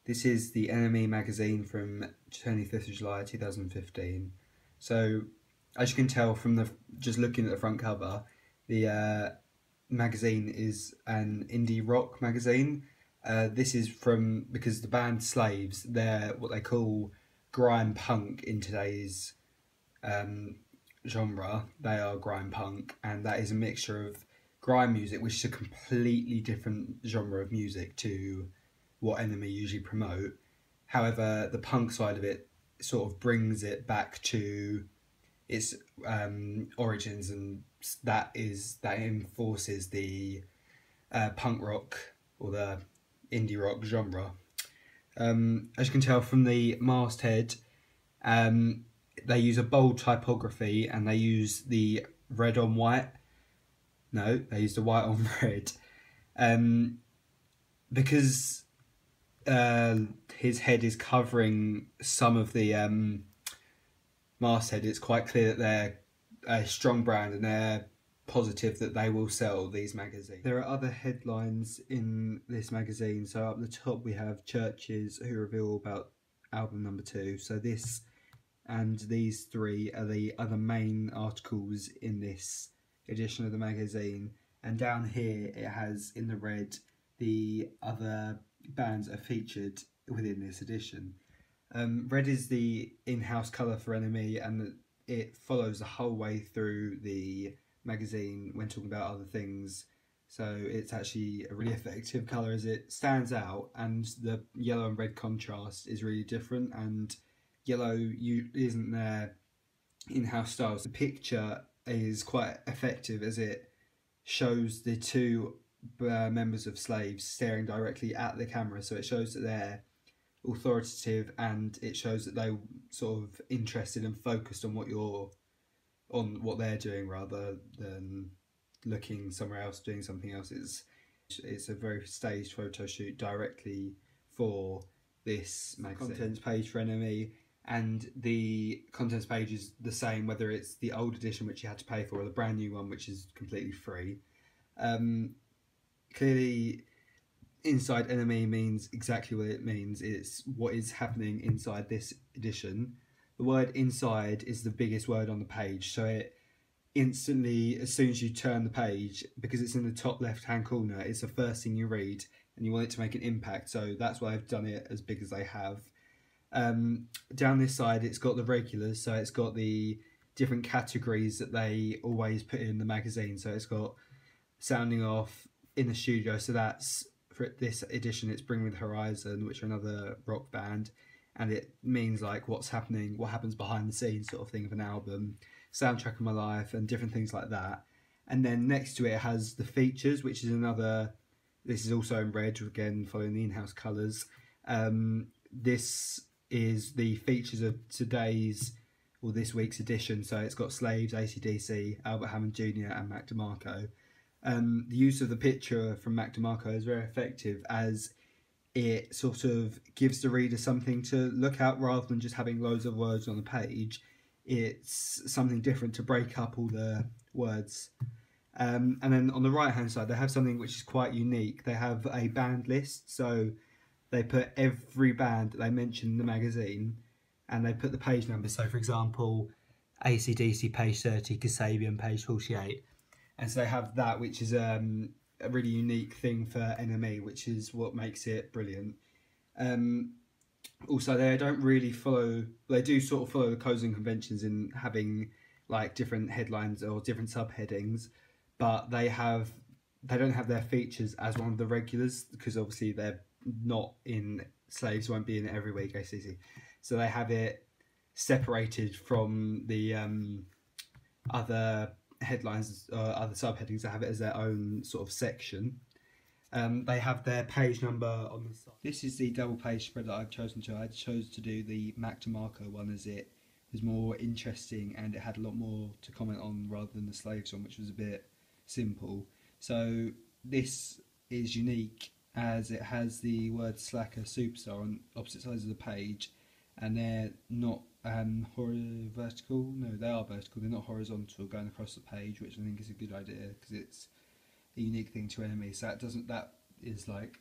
This is the NME magazine from 25th of July 2015. So, as you can tell from just looking at the front cover, the magazine is an indie rock magazine. This is because the band Slaves, they're what they call grime punk in today's genre. They are grime punk, and that is a mixture of grime music, which is a completely different genre of music to what NME usually promote. However, the punk side of it sort of brings it back to its origins, and that enforces the punk rock or the indie rock genre. As you can tell from the masthead, they use a bold typography and they use the red on white. No, they use the white on red. Because his head is covering some of the masthead, it's quite clear that they're a strong brand and they're positive that they will sell these magazines. There are other headlines in this magazine. So up the top we have Churches who reveal about album number 2. So this and these 3 are the other main articles in this edition of the magazine. And down here it has in the red the other bands are featured within this edition. Red is the in-house colour for NME, and it follows the whole way through the magazine when talking about other things. So it's actually a really effective colour as it stands out, and the yellow and red contrast is really different, and yellow isn't their in-house style. So the picture is quite effective as it shows the 2 members of Slaves staring directly at the camera, so it shows that they're authoritative and it shows that they're sort of interested and focused on what they're doing rather than looking somewhere else, doing something else. It's a very staged photo shoot directly for this magazine. Contents page for NME, and the contents page is the same whether it's the old edition which you had to pay for or the brand new one which is completely free. Clearly inside NME means exactly what it means. It's what is happening inside this edition. The word inside is the biggest word on the page, so it instantly, as soon as you turn the page, because it's in the top left hand corner, it's the first thing you read and you want it to make an impact, so that's why I've done it as big as they have. Down this side it's got the regulars, so it's got the different categories that they always put in the magazine. So it's got sounding off, in the studio, so that's for this edition it's Bring Me the Horizon, which are another rock band, and it means like what happens behind the scenes sort of thing of an album, soundtrack of my life and different things like that. And then next to it has the features, which is this is also in red, again following the in-house colours. This is the features of this week's edition, so it's got Slaves, AC/DC, Albert Hammond Jr. and Mac DeMarco. The use of the picture from Mac DeMarco is very effective as it sort of gives the reader something to look at rather than just having loads of words on the page. It's something different to break up all the words. And then on the right hand side they have something which is quite unique. They have a band list, so they put every band that they mention in the magazine and they put the page number. So for example, AC/DC page 30, Kasabian page 48. And so they have that, which is a really unique thing for NME, which is what makes it brilliant. Also, they don't really they do sort of follow the codes and conventions in having like different headlines or different subheadings, but they don't have their features as one of the regulars, because obviously they're not in Slaves, won't be in it every week, ACC. So they have it separated from the other headlines, other subheadings. They have it as their own sort of section. They have their page number on the side. This is the double page spread that I've chosen to. I chose to do the Mac DeMarco one as it was more interesting and it had a lot more to comment on rather than the Slaves one, which was a bit simple. So this is unique as it has the word Slacker Superstar on opposite sides of the page, and they're not vertical. No, they are vertical. They're not horizontal going across the page, which I think is a good idea because it's a unique thing to NME. So that is like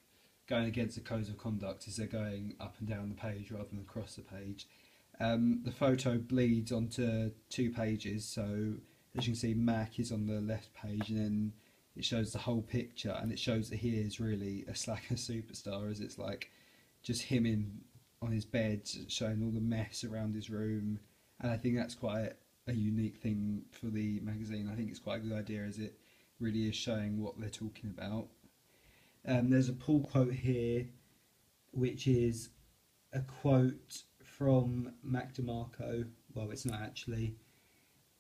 going against the codes of conduct is they're going up and down the page rather than across the page. The photo bleeds onto 2 pages, so as you can see, Mac is on the left page, and then it shows the whole picture, and it shows that he is really a slacker superstar, as it's like just him on his bed, showing all the mess around his room. And I think that's quite a unique thing for the magazine. I think it's quite a good idea, as it really is showing what they're talking about. There's a pull quote here, which is a quote from Mac DeMarco. Well, it's not actually.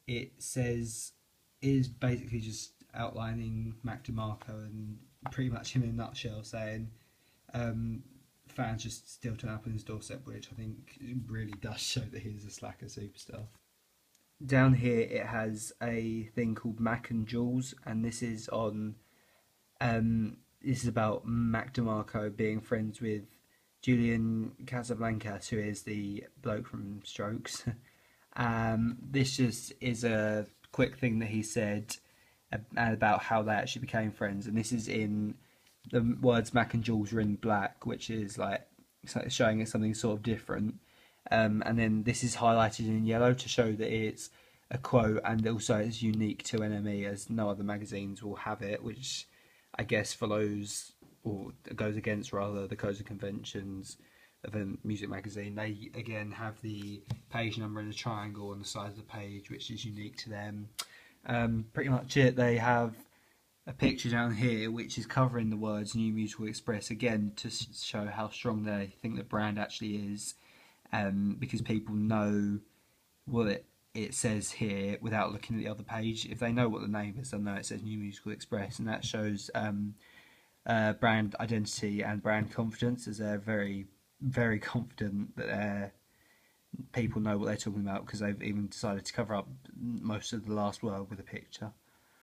It says, it is basically just outlining Mac DeMarco and pretty much in a nutshell saying fans just still turn up on his doorstep, which I think really does show that he is a slacker superstar. Down here it has a thing called Mac and Jules, and this is on this is about Mac DeMarco being friends with Julian Casablancas, who is the bloke from Strokes. This just is a quick thing that he said about how they actually became friends, and this is in the words Mac and Jules are in black, which is like showing it something sort of different. And then this is highlighted in yellow to show that it's a quote, and also it's unique to NME, as no other magazines will have it, which I guess follows, or goes against rather, the codes and conventions of a music magazine. They again have the page number and a triangle on the side of the page, which is unique to them. Pretty much it. They have a picture down here which is covering the words New Musical Express, again to show how strong they think the brand actually is, because people know what it says here without looking at the other page. If they know what the name is, they'll know it says New Musical Express, and that shows brand identity and brand confidence, as they're very, very confident that people know what they're talking about, because they've even decided to cover up most of the last word with a picture.